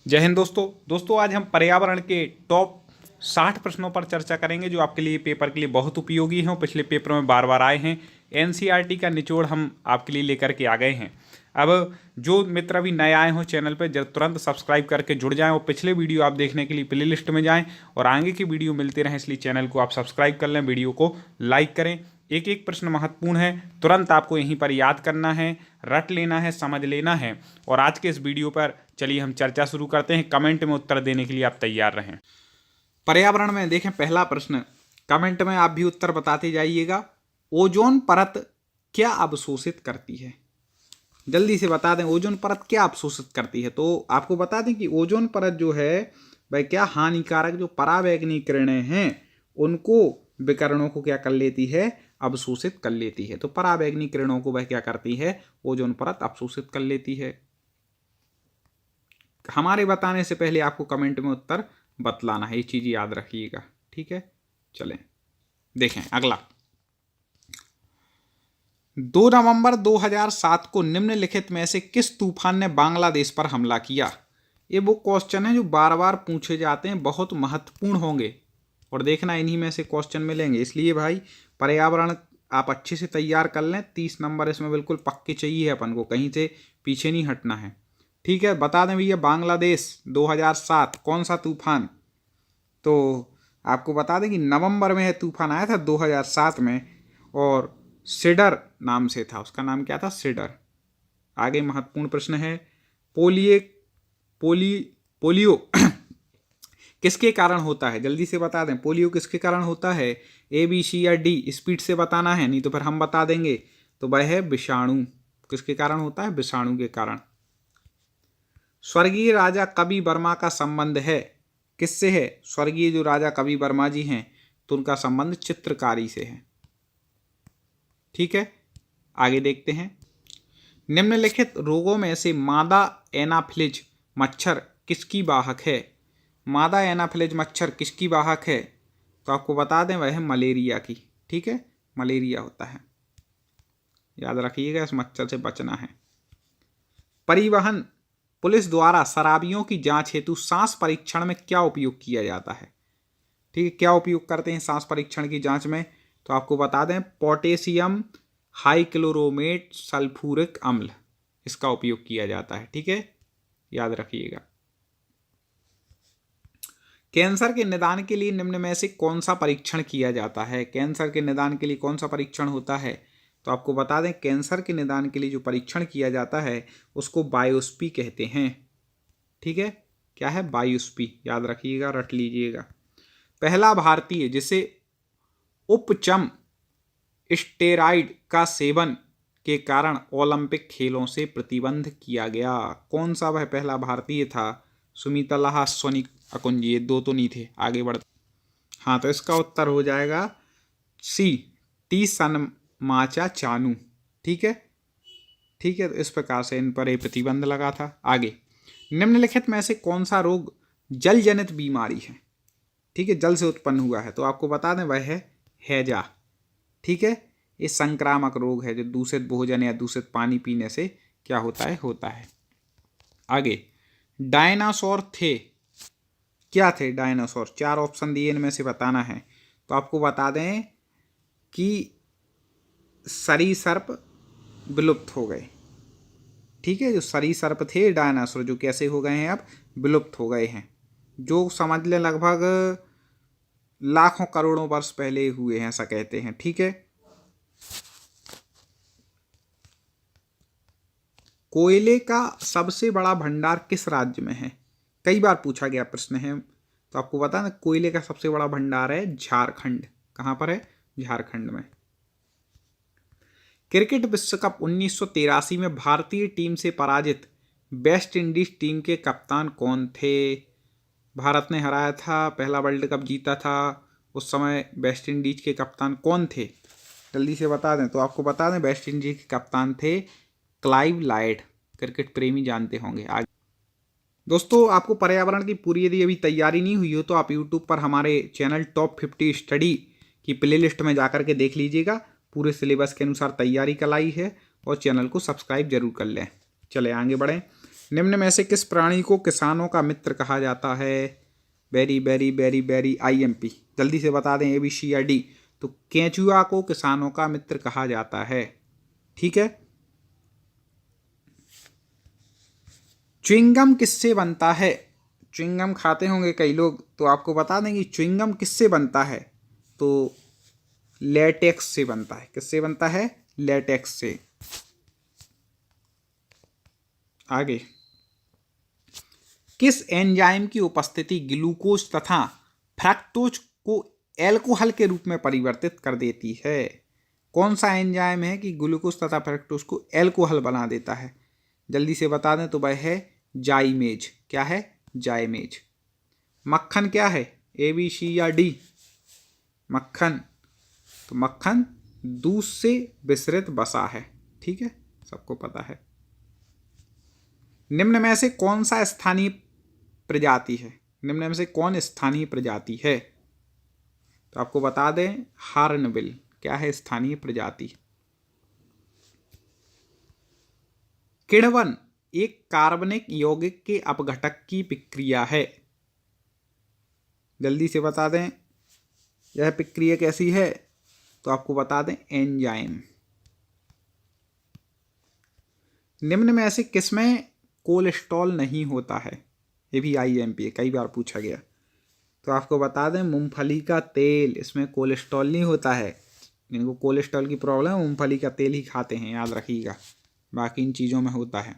जय हिंद दोस्तों आज हम पर्यावरण के टॉप 60 प्रश्नों पर चर्चा करेंगे जो आपके लिए पेपर के लिए बहुत उपयोगी हैं और पिछले पेपरों में बार बार आए हैं। एनसीईआरटी का निचोड़ हम आपके लिए लेकर के आ गए हैं। अब जो मित्र अभी नए आए हों चैनल पर जब तुरंत सब्सक्राइब करके जुड़ जाएं और पिछले वीडियो आप देखने के लिए प्ले लिस्ट में जाएं और आगे की वीडियो मिलते रहें, इसलिए चैनल को आप सब्सक्राइब कर लें, वीडियो को लाइक करें। एक एक प्रश्न महत्वपूर्ण है, तुरंत आपको यहीं पर याद करना है, रट लेना है, समझ लेना है। और आज के इस वीडियो पर चलिए हम चर्चा शुरू करते हैं। कमेंट में उत्तर देने के लिए आप तैयार रहें। पर्यावरण में देखें पहला प्रश्न, कमेंट में आप भी उत्तर बताते जाइएगा। ओजोन परत क्या अवशोषित करती है? जल्दी से बता दें, ओजोन परत क्या अवशोषित करती है? तो आपको बता दें कि ओजोन परत जो है वह क्या हानिकारक जो पराबैंगनी किरणें हैं उनको, विकिरणों को क्या कर लेती है? अवशोषित कर लेती है। तो पराबैंगनी किरणों को वह क्या करती है? ओजोन परत अवशोषित कर लेती है। हमारे बताने से पहले आपको कमेंट में उत्तर बतलाना है, ये चीज याद रखिएगा, ठीक है। चलें देखें अगला। 2 नवंबर 2007 को निम्नलिखित में से किस तूफान ने बांग्लादेश पर हमला किया? ये वो क्वेश्चन है जो बार बार पूछे जाते हैं, बहुत महत्वपूर्ण होंगे और देखना इन्हीं में से क्वेश्चन मिलेंगे। इसलिए भाई पर्यावरण आप अच्छे से तैयार कर लें। 30 नंबर इसमें बिल्कुल पक्के चाहिए अपन को, कहीं से पीछे नहीं हटना है, ठीक है। बता दें भैया, बांग्लादेश 2007 कौन सा तूफान? तो आपको बता दें कि नवंबर में तूफान आया था 2007 में और सिडर नाम से था। उसका नाम क्या था? सिडर। आगे महत्वपूर्ण प्रश्न है, पोलियो किसके कारण होता है? जल्दी से बता दें, पोलियो किसके कारण होता है? ए, बी, सी या डी? स्पीड से बताना है, नहीं तो फिर हम बता देंगे। तो वह है विषाणु। किसके कारण होता है? विषाणु के कारण। स्वर्गीय राजा कवि वर्मा का संबंध है किससे है? स्वर्गीय जो राजा कवि वर्मा जी हैं तो उनका संबंध चित्रकारी से है, ठीक है। आगे देखते हैं, निम्नलिखित रोगों में से मादा एनाफिलिज मच्छर किसकी वाहक है? मादा एनाफिलिज मच्छर किसकी वाहक है? तो आपको बता दें वह है मलेरिया की, ठीक है। मलेरिया होता है, याद रखिएगा, इस मच्छर से बचना है। परिवहन पुलिस द्वारा शराबियों की जांच हेतु सांस परीक्षण में क्या उपयोग किया जाता है? ठीक है, क्या उपयोग करते हैं सांस परीक्षण की जांच में? तो आपको बता दें पोटेशियम हाइक्लोरोमेट सल्फ्यूरिक अम्ल, इसका उपयोग किया जाता है, ठीक है, याद रखिएगा। कैंसर के निदान के लिए निम्न में से कौन सा परीक्षण किया जाता है? कैंसर के निदान के लिए कौन सा परीक्षण होता है? तो आपको बता दें कैंसर के निदान के लिए जो परीक्षण किया जाता है उसको बायोप्सी कहते हैं, ठीक है। क्या है? बायोप्सी, याद रखिएगा, रट लीजिएगा। पहला भारतीय जिसे उपचम स्टेरॉइड का सेवन के कारण ओलंपिक खेलों से प्रतिबंध किया गया, कौन सा वह पहला भारतीय था? सुमितला सोनी अकुंज, ये दो तो नहीं थे। आगे बढ़ते, हाँ, तो इसका उत्तर हो जाएगा सी, टी सनमाचा चानू, ठीक है, ठीक है। तो इस प्रकार से इन पर एक प्रतिबंध लगा था। आगे, निम्नलिखित में से कौन सा रोग जल जनित बीमारी है? ठीक है, जल से उत्पन्न हुआ है। तो आपको बता दें वह है हैजा, ठीक है। ये संक्रामक रोग है जो दूषित भोजन या दूषित पानी पीने से क्या होता है। आगे, डायनासोर थे, क्या थे डायनासोर? 4 ऑप्शन दिए, इनमें से बताना है। तो आपको बता दें कि सरीसर्प विलुप्त हो गए, ठीक है। जो सरीसर्प थे डायनासोर, जो कैसे हो गए हैं? अब विलुप्त हो गए हैं, जो समझ लें लगभग लाखों करोड़ों वर्ष पहले हुए हैं, ऐसा कहते हैं, ठीक है। कोयले का सबसे बड़ा भंडार किस राज्य में है? कई बार पूछा गया प्रश्न है। तो आपको बता दें कोयले का सबसे बड़ा भंडार है झारखंड। कहां पर है? झारखंड में। क्रिकेट विश्व कप 1983 में भारतीय टीम से पराजित वेस्ट इंडीज टीम के कप्तान कौन थे? भारत ने हराया था, पहला वर्ल्ड कप जीता था, उस समय वेस्ट इंडीज के कप्तान कौन थे? जल्दी से बता दें। तो आपको बता दें वेस्ट इंडीज के कप्तान थे क्लाइव लायड। क्रिकेट प्रेमी जानते होंगे। आगे दोस्तों, आपको पर्यावरण की पूरी यदि अभी तैयारी नहीं हुई हो तो आप यूट्यूब पर हमारे चैनल टॉप 50 स्टडी की प्लेलिस्ट में जाकर के देख लीजिएगा। पूरे सिलेबस के अनुसार तैयारी कराई है और चैनल को सब्सक्राइब जरूर कर लें। चले आगे बढ़ें। निम्न में से किस प्राणी को किसानों का मित्र कहा जाता है? Very very very very IMP, जल्दी से बता दें A B C या D। तो केंचुआ को किसानों का मित्र कहा जाता है। ठीक है। च्युइंगम किससे बनता है? च्युइंगम खाते होंगे कई लोग, तो आपको बता दें कि च्युइंगम किससे बनता है। तो लेटेक्स से बनता है। किससे बनता है? लेटेक्स से। आगे, किस एंजाइम की उपस्थिति ग्लूकोज तथा फ्रक्टोज को एल्कोहल के रूप में परिवर्तित कर देती है? कौन सा एंजाइम है कि ग्लूकोज तथा फ्रक्टोज को एल्कोहल बना देता है? जल्दी से बता दें तो वह है जाइमेज। क्या है? जाइमेज। मक्खन क्या है? A B C या D? मक्खन, तो मक्खन दूध से विसरित वसा है। ठीक है, सबको पता है। निम्न में से कौन सा स्थानीय प्रजाति है? निम्न में से कौन स्थानीय प्रजाति है? तो आपको बता दें हार्नबिल। क्या है स्थानीय प्रजाति? किण्वन एक कार्बनिक यौगिक के अपघटक की प्रक्रिया है। जल्दी से बता दें यह प्रक्रिया कैसी है? तो आपको बता दें एंजाइम। निम्न में से किसमें कोलेस्ट्रॉल नहीं होता है? ये भी IMP है, कई बार पूछा गया। तो आपको बता दें मूंगफली का तेल, इसमें कोलेस्ट्रॉल नहीं होता है। जिनको कोलेस्ट्रॉल की प्रॉब्लम है मूंगफली का तेल ही खाते हैं, याद रखिएगा। बाकी इन चीज़ों में होता है।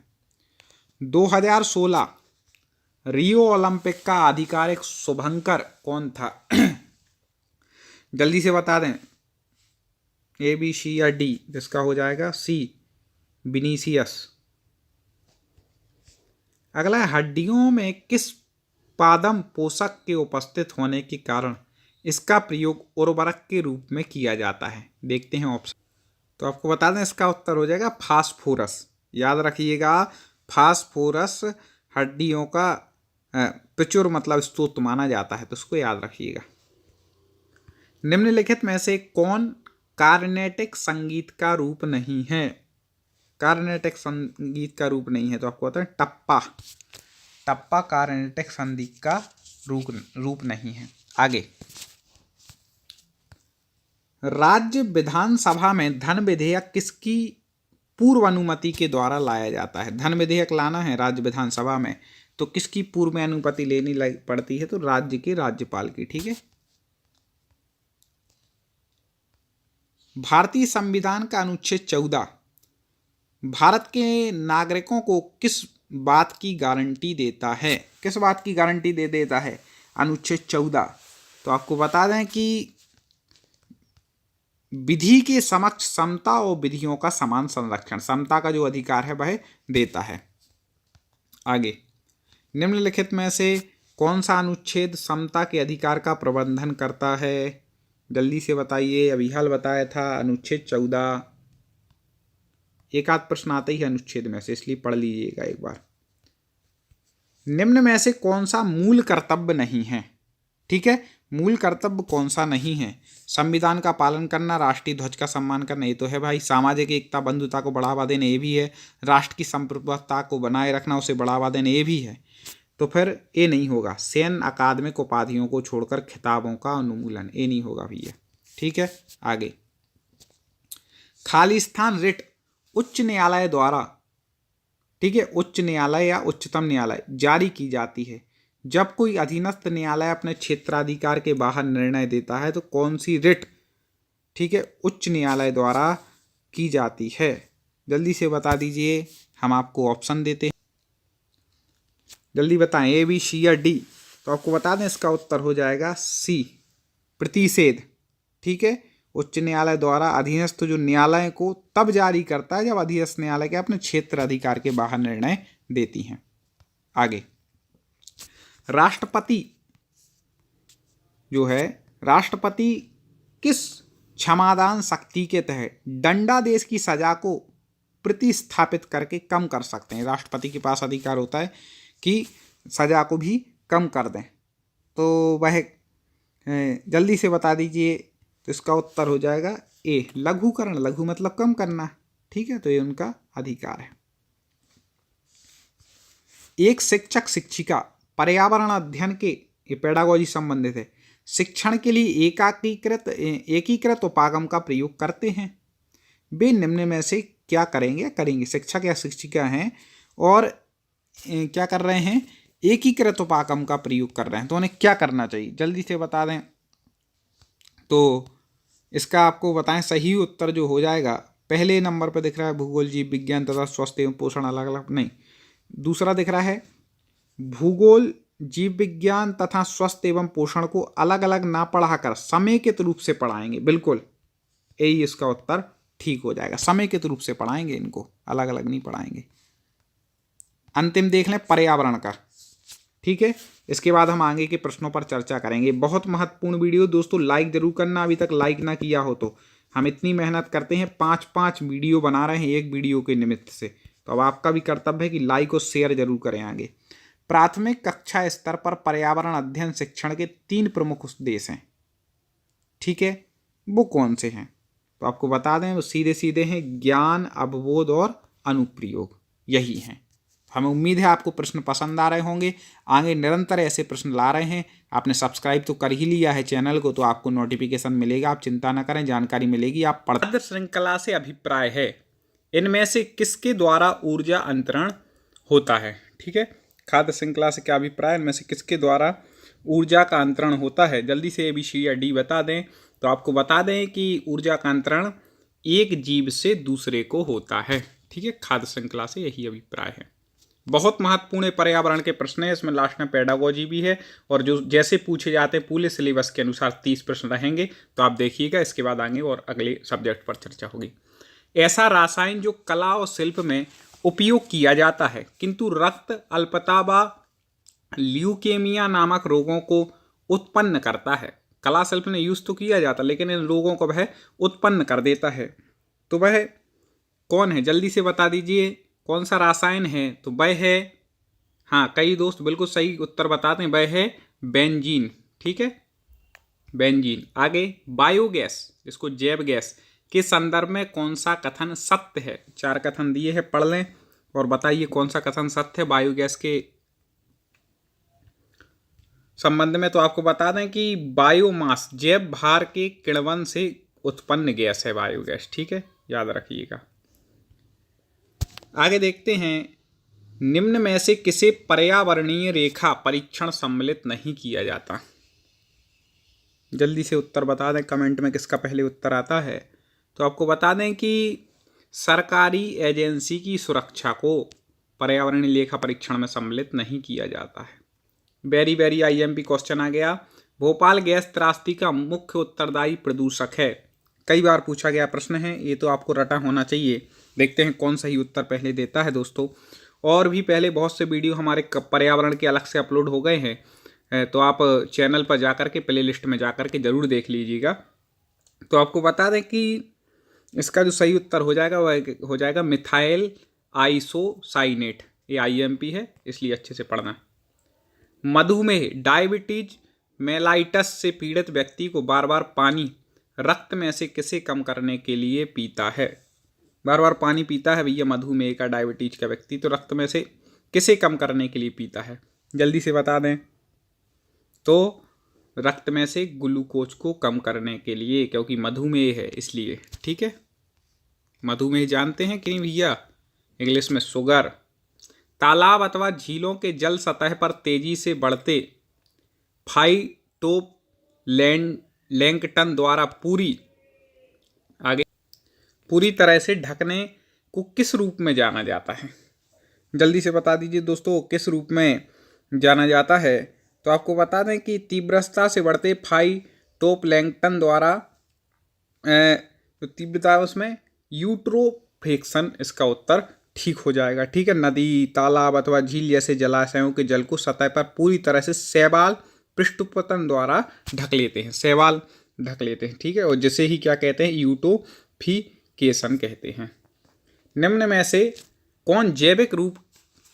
2016 रियो ओलंपिक का आधिकारिक शुभंकर कौन था? जल्दी से बता दें A B C या D? जिसका हो जाएगा C, विनीसियस। अगला है, हड्डियों में किस पादम पोषक के उपस्थित होने के कारण इसका प्रयोग उर्वरक के रूप में किया जाता है? देखते हैं ऑप्शन। तो आपको बता दें इसका उत्तर हो जाएगा फास्फोरस। याद रखिएगा, फास्फोरस हड्डियों का प्रचुर मतलब स्रोत माना जाता है, तो उसको याद रखिएगा। निम्नलिखित में से कौन कार्नेटिक संगीत का रूप नहीं है? कार्नेटिक संगीत का रूप नहीं है, तो आपको बता दें टप्पा। टप्पा कार्नेटिक संगीत का रूप नहीं है। आगे, राज्य विधानसभा में धन विधेयक किसकी पूर्व अनुमति के द्वारा लाया जाता है? धन विधेयक लाना है राज्य विधानसभा में, तो किसकी पूर्व में अनुमति लेनी पड़ती है? तो राज्य के राज्यपाल की। ठीक है। भारतीय संविधान का अनुच्छेद 14 भारत के नागरिकों को किस बात की गारंटी देता है? किस बात की गारंटी दे देता है अनुच्छेद 14? तो आपको बता दें कि विधि के समक्ष समता और विधियों का समान संरक्षण, समता का जो अधिकार है वह देता है। आगे, निम्नलिखित में से कौन सा अनुच्छेद समता के अधिकार का प्रबंधन करता है? जल्दी से बताइए। अभी हाल बताया था अनुच्छेद 14। एक आध प्रश्न आते ही अनुच्छेद में से, इसलिए पढ़ लीजिएगा एक बार। निम्न में से कौन सा मूल कर्तव्य नहीं है? ठीक है, मूल कर्तव्य कौन सा नहीं है? संविधान का पालन करना, राष्ट्रीय ध्वज का सम्मान करना, ये तो है भाई। सामाजिक एकता बंधुता को बढ़ावा देना, ये भी है। राष्ट्र की संप्रभुता को बनाए रखना, उसे बढ़ावा देना, ये भी है। तो फिर ये नहीं होगा। सैन्य अकादमिक उपाधियों को छोड़कर खिताबों का उन्मूलन, ये नहीं होगा भैया। ठीक है। आगे, खालिस्तान रिट उच्च न्यायालय द्वारा, ठीक है, उच्च न्यायालय या उच्चतम न्यायालय जारी की जाती है जब कोई अधीनस्थ न्यायालय अपने क्षेत्राधिकार के बाहर निर्णय देता है। तो कौन सी रिट, ठीक है, उच्च न्यायालय द्वारा की जाती है? जल्दी से बता दीजिए, हम आपको ऑप्शन देते हैं। जल्दी बताएं A B C या D? तो आपको बता दें इसका उत्तर हो जाएगा C, प्रतिषेध। ठीक है, उच्च न्यायालय द्वारा अधीनस्थ जो न्यायालय को तब जारी करता है जब अधीनस्थ न्यायालय के अपने क्षेत्र अधिकार के बाहर निर्णय देती हैं। आगे, राष्ट्रपति जो है, राष्ट्रपति किस क्षमादान शक्ति के तहत दंडादेश की सजा को प्रतिस्थापित करके कम कर सकते हैं? राष्ट्रपति के पास अधिकार होता है कि सजा को भी कम कर दें। तो वह जल्दी से बता दीजिए। तो इसका उत्तर हो जाएगा A, लघुकरण। लघु मतलब कम करना। ठीक है, तो ये उनका अधिकार है। एक शिक्षक शिक्षिका पर्यावरण अध्ययन के, ये पेडागोजी संबंधित है, शिक्षण के लिए एकीकृत उपागम का प्रयोग करते हैं। वे निम्न में से क्या करेंगे? शिक्षक या शिक्षिका हैं और क्या कर रहे हैं? एकीकृत उपागम का प्रयोग कर रहे हैं, तो उन्हें क्या करना चाहिए? जल्दी से बता दें। तो इसका आपको बताएं सही उत्तर जो हो जाएगा, पहले नंबर पर दिख रहा है भूगोल, जीव विज्ञान तथा स्वास्थ्य एवं पोषण अलग अलग, नहीं, दूसरा दिख रहा है भूगोल, जीव विज्ञान तथा स्वास्थ्य एवं पोषण को अलग अलग ना पढ़ाकर समेकित रूप से पढ़ाएंगे। बिल्कुल यही इसका उत्तर ठीक हो जाएगा, समेकित रूप से पढ़ाएंगे, इनको अलग अलग नहीं पढ़ाएंगे। अंतिम देख लें पर्यावरण का, ठीक है। इसके बाद हम आगे के प्रश्नों पर चर्चा करेंगे। बहुत महत्वपूर्ण वीडियो दोस्तों, लाइक जरूर करना, अभी तक लाइक ना किया हो तो। हम इतनी मेहनत करते हैं, 5-5 वीडियो बना रहे हैं एक वीडियो के निमित्त से, तो अब आपका भी कर्तव्य है कि लाइक और शेयर जरूर करें आगे। प्राथमिक कक्षा स्तर पर पर्यावरण अध्ययन शिक्षण के 3 प्रमुख उद्देश्य हैं, ठीक है, वो कौन से हैं? तो आपको बता दें, वो सीधे सीधे हैं, ज्ञान, अवबोध और अनुप्रयोग, यही हैं। हमें उम्मीद है आपको प्रश्न पसंद आ रहे होंगे, आगे निरंतर ऐसे प्रश्न ला रहे हैं। आपने सब्सक्राइब तो कर ही लिया है चैनल को, तो आपको नोटिफिकेशन मिलेगा, आप चिंता न करें, जानकारी मिलेगी, आप पढ़। खाद्य श्रृंखला से अभिप्राय है, इनमें से किसके द्वारा ऊर्जा अंतरण होता है? ठीक है, खाद्य श्रृंखला से क्या अभिप्राय, इनमें से किसके द्वारा ऊर्जा का अंतरण होता है? जल्दी से ABC या D बता दें। तो आपको बता दें कि ऊर्जा का अंतरण एक जीव से दूसरे को होता है, ठीक है, खाद्य श्रृंखला से यही अभिप्राय है। बहुत महत्वपूर्ण पर्यावरण के प्रश्न है, इसमें लास्ट में पेडागोजी भी है, और जो जैसे पूछे जाते हैं पूरे सिलेबस के अनुसार 30 प्रश्न रहेंगे, तो आप देखिएगा, इसके बाद आगे और अगले सब्जेक्ट पर चर्चा होगी। ऐसा रासायन जो कला और शिल्प में उपयोग किया जाता है किंतु रक्त अल्पता व ल्यूकेमिया नामक रोगों को उत्पन्न करता है। कला शिल्प में यूज तो किया जाता, लेकिन इन रोगों को वह उत्पन्न कर देता है, तो वह कौन है? जल्दी से बता दीजिए, कौन सा रासायन है? तो वह है, हाँ, कई दोस्त बिल्कुल सही उत्तर बताते हैं, वह है बेंजीन, ठीक है, बेंजीन। आगे बायोगैस, जिसको जैव गैस के संदर्भ में कौन सा कथन सत्य है? 4 कथन दिए हैं, पढ़ लें और बताइए कौन सा कथन सत्य है बायोगैस के संबंध में। तो आपको बता दें कि बायोमास, जैव भार के किण्वन से उत्पन्न गैस है बायोगैस, ठीक है, याद रखिएगा। आगे देखते हैं, निम्न में से किसे पर्यावरणीय रेखा परीक्षण सम्मिलित नहीं किया जाता? जल्दी से उत्तर बता दें कमेंट में, किसका पहले उत्तर आता है। तो आपको बता दें कि सरकारी एजेंसी की सुरक्षा को पर्यावरणीय रेखा परीक्षण में सम्मिलित नहीं किया जाता है। वेरी IMP क्वेश्चन आ गया। भोपाल गैस त्रासदी का मुख्य उत्तरदायी प्रदूषक है, कई बार पूछा गया प्रश्न है, ये तो आपको रटा होना चाहिए। देखते हैं कौन सही उत्तर पहले देता है दोस्तों। और भी पहले बहुत से वीडियो हमारे पर्यावरण के अलग से अपलोड हो गए हैं, तो आप चैनल पर जाकर के प्ले लिस्ट में जाकर के ज़रूर देख लीजिएगा। तो आपको बता दें कि इसका जो सही उत्तर हो जाएगा वह हो जाएगा मिथाइल आइसोसाइनेट, ये IMP है, इसलिए अच्छे से पढ़ना। मधुमेह, डायबिटीज मेलाइटस से पीड़ित व्यक्ति को बार बार पानी रक्त में से किसे कम करने के लिए पीता है? बार बार पानी पीता है भैया मधुमेह का, डायबिटीज का व्यक्ति, तो रक्त में से किसे कम करने के लिए पीता है? जल्दी से बता दें। तो रक्त में से ग्लूकोज को कम करने के लिए, क्योंकि मधुमेह है इसलिए, ठीक है। मधुमेह जानते हैं कि नहीं भैया, इंग्लिश में शुगर। तालाब अथवा झीलों के जल सतह पर तेजी से बढ़ते फाइटोप्लैंक्टन द्वारा पूरी तरह से ढकने को किस रूप में जाना जाता है? जल्दी से बता दीजिए दोस्तों, किस रूप में जाना जाता है? तो आपको बता दें कि तीव्रता से बढ़ते फाइटोप्लैंक्टन द्वारा जो तीव्रता है उसमें यूट्रोफिकेशन, इसका उत्तर ठीक हो जाएगा, ठीक है। नदी, तालाब अथवा झील जैसे जलाशयों के जल को सतह पर पूरी तरह से शैवाल पृष्ठपतन द्वारा ढक लेते हैं, शैवाल ढक लेते हैं, ठीक है, और जिसे ही क्या कहते हैं? यूट्रोफिकेशन कहते हैं। निम्न में से कौन जैविक रूप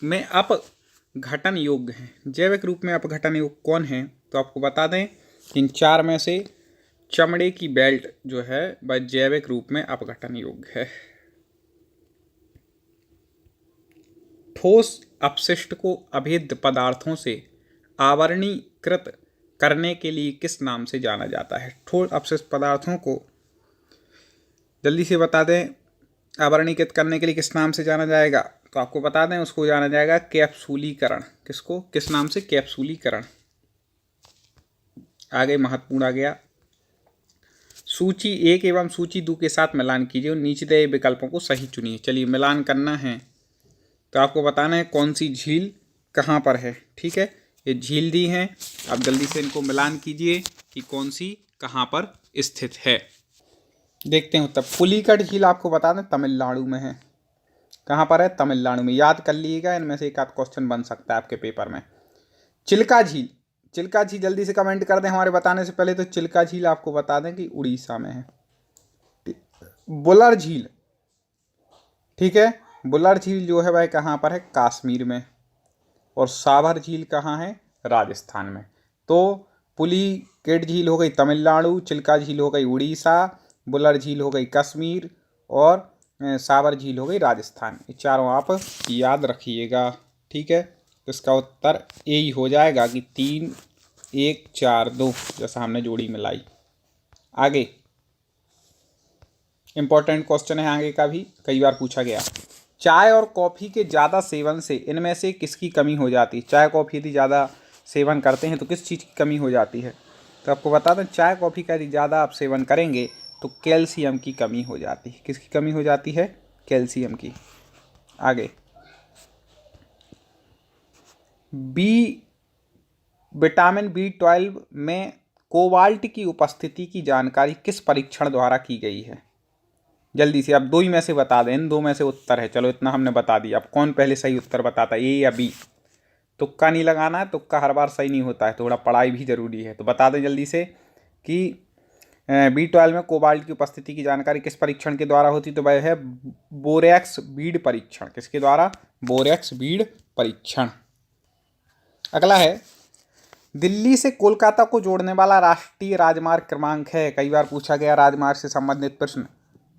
में अपघटन योग्य है? जैविक रूप में अपघटन योग्य कौन है? तो आपको बता दें, इन 4 में से चमड़े की बेल्ट जो है वह जैविक रूप में अपघटन योग्य है, ठोस अपशिष्ट को अभेद्य पदार्थों से आवरणीकृत करने के लिए किस नाम से जाना जाता है? ठोस अपशिष्ट पदार्थों को जल्दी से बता दें, आवरणीकृत करने के लिए किस नाम से जाना जाएगा? तो आपको बता दें, उसको जाना जाएगा कैप्सूलीकरण। किसको, किस नाम से? कैप्सूलीकरण। आगे महत्वपूर्ण आ गया, सूची 1 एवं सूची 2 के साथ मिलान कीजिए और नीचे दिए विकल्पों को सही चुनिए। चलिए मिलान करना है तो आपको बताना है कौन सी झील कहाँ पर है। ठीक है, ये झील दी है, आप जल्दी से इनको मिलान कीजिए कि कौन सी कहाँ पर स्थित है। देखते हैं उत्तर। पुलिकट झील आपको बता दें तमिलनाडु में है। कहाँ पर है? तमिलनाडु में। याद कर लीजिएगा, इनमें से एक आध क्वेश्चन बन सकता है आपके पेपर में। चिल्का झील, चिल्का झील जल्दी से कमेंट कर दें हमारे बताने से पहले। तो चिल्का झील आपको बता दें कि उड़ीसा में है। बुलर झील, ठीक है, बुलर झील जो है वह कहाँ पर है? कश्मीर में। और सावर झील कहाँ है? राजस्थान में। तो पुलिकेट झील हो गई तमिलनाडु, चिल्का झील हो गई उड़ीसा, बुलर झील हो गई कश्मीर और सावर झील हो गई राजस्थान। ये चारों आप याद रखिएगा। ठीक है, तो इसका उत्तर यही हो जाएगा कि 3, 1, 4, 2 जैसा हमने जोड़ी मिलाई। आगे इंपॉर्टेंट क्वेश्चन है आगे का भी, कई बार पूछा गया। चाय और कॉफ़ी के ज़्यादा सेवन से इनमें से किसकी कमी हो जाती है? चाय कॉफ़ी यदि ज़्यादा सेवन करते हैं तो किस चीज़ की कमी हो जाती है? तो आपको बता दें, चाय कॉफ़ी का यदि ज़्यादा आप सेवन करेंगे तो कैल्शियम की कमी हो जाती है। किसकी कमी हो जाती है? कैल्शियम की। आगे, विटामिन B12 में कोबाल्ट की उपस्थिति की जानकारी किस परीक्षण द्वारा की गई है? जल्दी से आप 2 ही में से बता दें, इन 2 में से उत्तर है। चलो इतना हमने बता दिया। अब कौन पहले सही उत्तर बताता है, ए या बी? तुक्का नहीं लगाना है, तुक्का हर बार सही नहीं होता है, थोड़ा पढ़ाई भी जरूरी है। तो बता दें जल्दी से कि B12 में कोबाल्ट की उपस्थिति की जानकारी किस परीक्षण के द्वारा होती? तो वह है बोरेक्स बीड परीक्षण। किसके द्वारा? बोरेक्स बीड परीक्षण। अगला है, दिल्ली से कोलकाता को जोड़ने वाला राष्ट्रीय राजमार्ग क्रमांक है। कई बार पूछा गया राजमार्ग से संबंधित प्रश्न।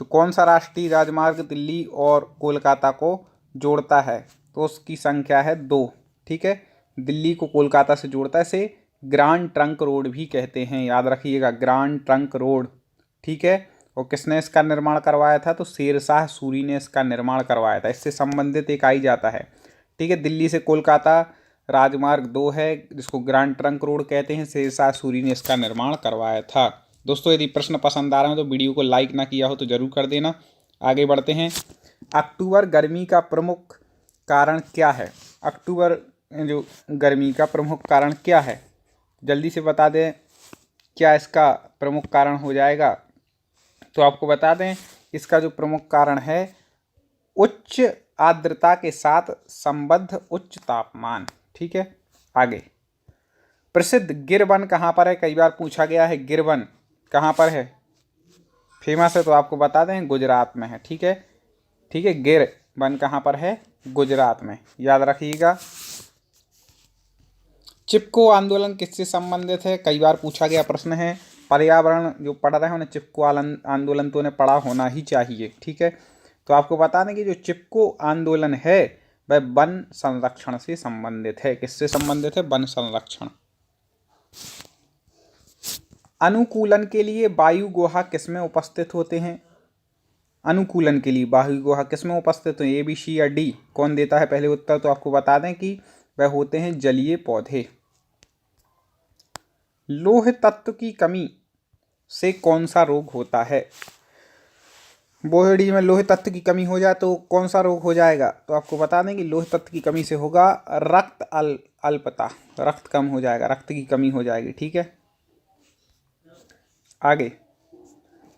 तो कौन सा राष्ट्रीय राजमार्ग दिल्ली और कोलकाता को जोड़ता है? तो उसकी संख्या है 2। ठीक है, दिल्ली को कोलकाता से जोड़ता है, इसे ग्रांड ट्रंक रोड भी कहते हैं। याद रखिएगा, ग्रांड ट्रंक रोड। ठीक है, और किसने इसका निर्माण करवाया था? तो शेरशाह सूरी ने इसका निर्माण करवाया था। इससे संबंधित एक आई जाता है। ठीक है, दिल्ली से कोलकाता राजमार्ग 2 है जिसको ग्रांड ट्रंक रोड कहते हैं। शेरशाह सूरी ने इसका निर्माण करवाया था। दोस्तों, यदि प्रश्न पसंद आ रहे हो तो वीडियो को लाइक ना किया हो तो जरूर कर देना। आगे बढ़ते हैं। अक्टूबर गर्मी का प्रमुख कारण क्या है? अक्टूबर जो गर्मी का प्रमुख कारण क्या है? जल्दी से बता दें, क्या इसका प्रमुख कारण हो जाएगा? तो आपको बता दें, इसका जो प्रमुख कारण है उच्च आर्द्रता के साथ संबद्ध उच्च तापमान। ठीक है, आगे, प्रसिद्ध गिर वन कहाँ पर है? कई बार पूछा गया है, गिर वन कहाँ पर है? फेमस है, तो आपको बता दें गुजरात में है। ठीक है, ठीक है, गिर वन कहाँ पर है? गुजरात में। याद रखिएगा। चिपको आंदोलन किससे संबंधित है? कई बार पूछा गया प्रश्न है। पर्यावरण जो पढ़ रहे हैं उन्हें चिपको आंदोलन तो उन्हें पढ़ा होना ही चाहिए। ठीक है, तो आपको बता दें कि जो चिपको आंदोलन है वह वन संरक्षण से संबंधित है। किससे संबंधित है? वन संरक्षण। अनुकूलन के लिए वायु गुहा किसमें उपस्थित होते हैं? अनुकूलन के लिए वायु गुहा किसमें उपस्थित है? A, B, C या D? कौन देता है पहले उत्तर? तो आपको बता दें कि वह होते हैं जलीय पौधे। लोह तत्व की कमी से कौन सा रोग होता है? बॉडी में लोह तत्व की कमी हो जाए तो कौन सा रोग हो जाएगा? तो आपको बता दें कि लोह तत्व की कमी से होगा रक्त अल्पता। रक्त कम हो जाएगा, रक्त की कमी हो जाएगी। ठीक है, आगे,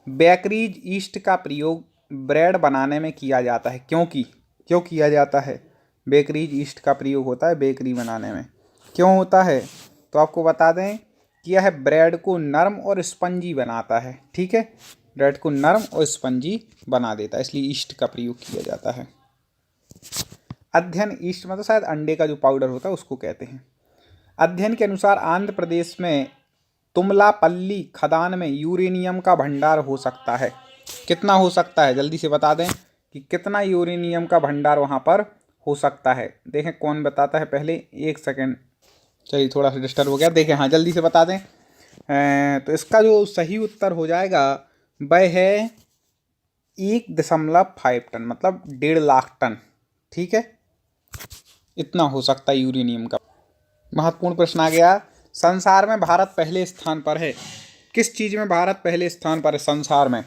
बेकरीज ईस्ट का प्रयोग ब्रेड बनाने में किया जाता है। क्यों किया जाता है? बेकरीज ईस्ट का प्रयोग होता है बेकरी बनाने में। क्यों होता है? तो आपको बता दें कि यह ब्रेड को नरम और स्पंजी बनाता है। ठीक है, ब्रेड को नरम और स्पंजी बना देता है, इसलिए ईस्ट का प्रयोग किया जाता है। अध्ययन, ईस्ट मतलब शायद अंडे का जो पाउडर होता है उसको कहते हैं। अध्ययन के अनुसार आंध्र प्रदेश में तुमलापल्ली खदान में यूरेनियम का भंडार हो सकता है। कितना हो सकता है? जल्दी से बता दें कि कितना यूरेनियम का भंडार वहाँ पर हो सकता है? देखें कौन बताता है पहले, एक सेकेंड, चलिए थोड़ा सा डिस्टर्ब हो गया। देखें, हाँ जल्दी से बता दें। तो इसका जो सही उत्तर हो जाएगा वह है 1.5 टन, मतलब 1.5 लाख टन। ठीक है, इतना हो सकता है यूरेनियम का। महत्वपूर्ण प्रश्न आ गया, संसार में भारत पहले स्थान पर है। किस चीज में भारत पहले स्थान पर है संसार में?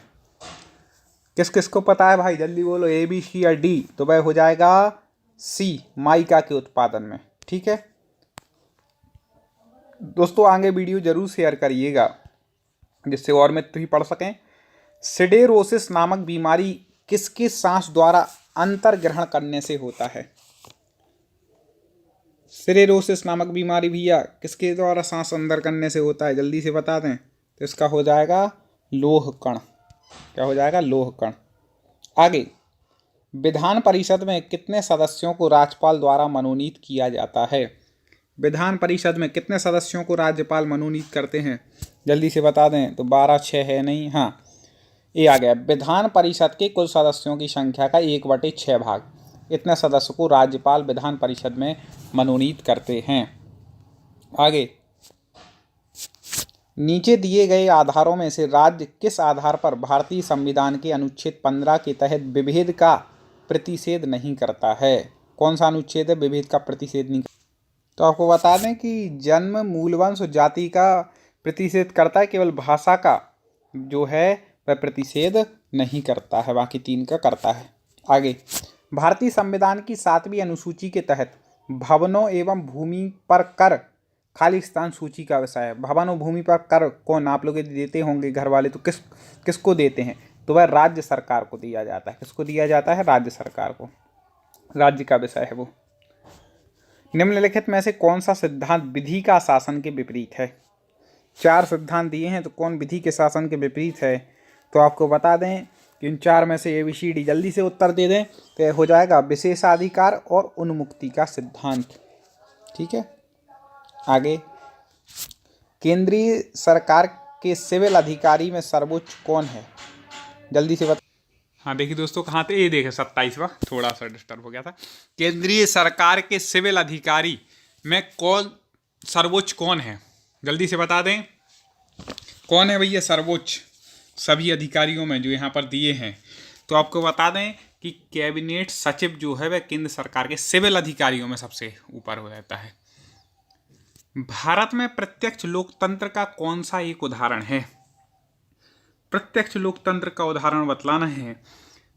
किस किस को पता है भाई, जल्दी बोलो, ए बी सी या डी? तो वह हो जाएगा सी, माइका के उत्पादन में। ठीक है दोस्तों, आगे वीडियो जरूर शेयर करिएगा जिससे और मित्र भी पढ़ सकें। सिडेरोसिस नामक बीमारी किसके सांस द्वारा अंतर ग्रहण करने से होता है? सिडेरोसिस नामक बीमारी भैया किसके द्वारा सांस अंदर करने से होता है? जल्दी से बता दें। तो इसका हो जाएगा लोह कण। क्या हो जाएगा? लोह कण। आगे, विधान परिषद में कितने सदस्यों को राज्यपाल द्वारा मनोनीत किया जाता है? विधान परिषद में कितने सदस्यों को राज्यपाल मनोनीत करते हैं? जल्दी से बता दें। तो 12, 6 है नहीं, हाँ ये आ गया। विधान परिषद के कुल सदस्यों की संख्या का 1/6 भाग, इतने सदस्यों को राज्यपाल विधान परिषद में मनोनीत करते हैं। आगे, नीचे दिए गए आधारों में से राज्य किस आधार पर भारतीय संविधान के अनुच्छेद 15 के तहत विभेद का प्रतिषेध नहीं करता है? कौन सा अनुच्छेद है विभेद का प्रतिषेध नहीं? तो आपको बता दें कि जन्म, मूलवंश और जाति का प्रतिषेध करता है, केवल भाषा का जो है वह प्रतिषेध नहीं करता है, बाकी 3 का करता है। आगे, भारतीय संविधान की 7वीं अनुसूची के तहत भवनों एवं भूमि पर कर खाली स्थान सूची का विषय है। भवन और भूमि पर कर कौन आप लोग देते होंगे घर वाले, तो किसको देते हैं? तो वह राज्य सरकार को दिया जाता है। किसको दिया जाता है? राज्य सरकार को, राज्य का विषय है वो। निम्नलिखित में से कौन सा सिद्धांत विधि का शासन के विपरीत है? 4 सिद्धांत दिए हैं, तो कौन विधि के शासन के विपरीत है? तो आपको बता दें कि इन 4 में से ABCD जल्दी से उत्तर दे दें। तो हो जाएगा विशेषाधिकार और उन्मुक्ति का सिद्धांत। ठीक है, आगे, केंद्रीय सरकार के सिविल अधिकारी में सर्वोच्च कौन है? जल्दी से बता। हाँ देखिए दोस्तों, कहाँ थे? ये देखे 27वां, थोड़ा सा डिस्टर्ब हो गया था। केंद्रीय सरकार के सिविल अधिकारी में कौन सर्वोच्च कौन है? जल्दी से बता दें, कौन है भैया सर्वोच्च सभी अधिकारियों में जो यहाँ पर दिए हैं? तो आपको बता दें कि कैबिनेट सचिव जो है वह केंद्र सरकार के सिविल अधिकारियों में सबसे ऊपर हो जाता है। भारत में प्रत्यक्ष लोकतंत्र का कौन सा एक उदाहरण है? प्रत्यक्ष लोकतंत्र का उदाहरण बतलाना है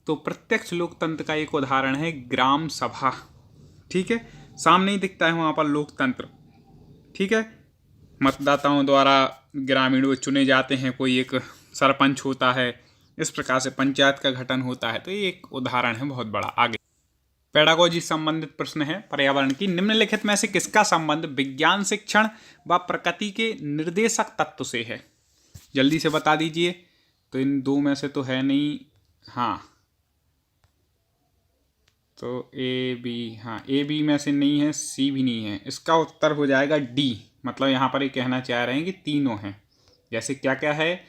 तो प्रत्यक्ष लोकतंत्र का एक उदाहरण है ग्राम सभा। ठीक है, सामने ही दिखता है वहाँ पर लोकतंत्र। ठीक है, मतदाताओं द्वारा ग्रामीण चुने जाते हैं, कोई एक सरपंच होता है, इस प्रकार से पंचायत का गठन होता है। तो ये एक उदाहरण है बहुत बड़ा। आगे, पेडागोजी संबंधित प्रश्न है पर्यावरण की। निम्नलिखित में से किसका संबंध विज्ञान शिक्षण व प्रकृति के निर्देशक तत्व से है? जल्दी से बता दीजिए। तो इन 2 में से तो है नहीं, हाँ तो AB, हाँ AB में से नहीं है, C भी नहीं है। इसका उत्तर हो जाएगा D। मतलब यहाँ पर ये कहना चाह रहे हैं कि तीनों हैं। जैसे क्या क्या है?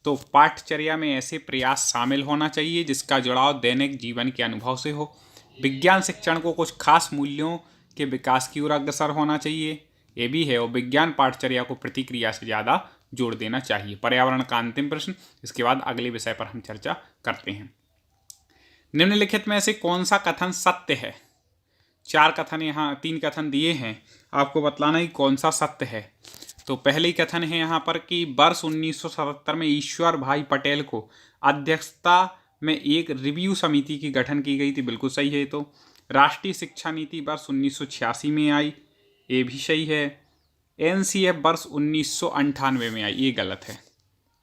तो पाठचर्या में ऐसे प्रयास शामिल होना चाहिए जिसका जुड़ाव दैनिक जीवन के अनुभव से हो। विज्ञान शिक्षण को कुछ खास मूल्यों के विकास की ओर अग्रसर होना चाहिए, ये भी है। और विज्ञान पाठचर्या को प्रतिक्रिया से ज़्यादा जोड़ देना चाहिए। पर्यावरण का अंतिम प्रश्न, इसके बाद अगले विषय पर हम चर्चा करते हैं। निम्नलिखित में से कौन सा कथन सत्य है? 4 कथन यहाँ, 3 कथन दिए हैं, आपको बतलाना ही कौन सा सत्य है। तो पहले कथन है यहाँ पर कि वर्ष 1977 में ईश्वर भाई पटेल को अध्यक्षता में एक रिव्यू समिति की गठन की गई थी, बिल्कुल सही है। तो राष्ट्रीय शिक्षा नीति वर्ष 1986 में आई, ये भी सही है। NCF वर्ष 1998 में आई, ये गलत है।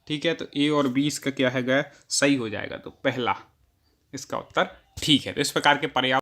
ठीक है, तो A और B इसका क्या है गया? सही हो जाएगा। तो पहला इसका उत्तर ठीक है। तो इस प्रकार के पर्यावरण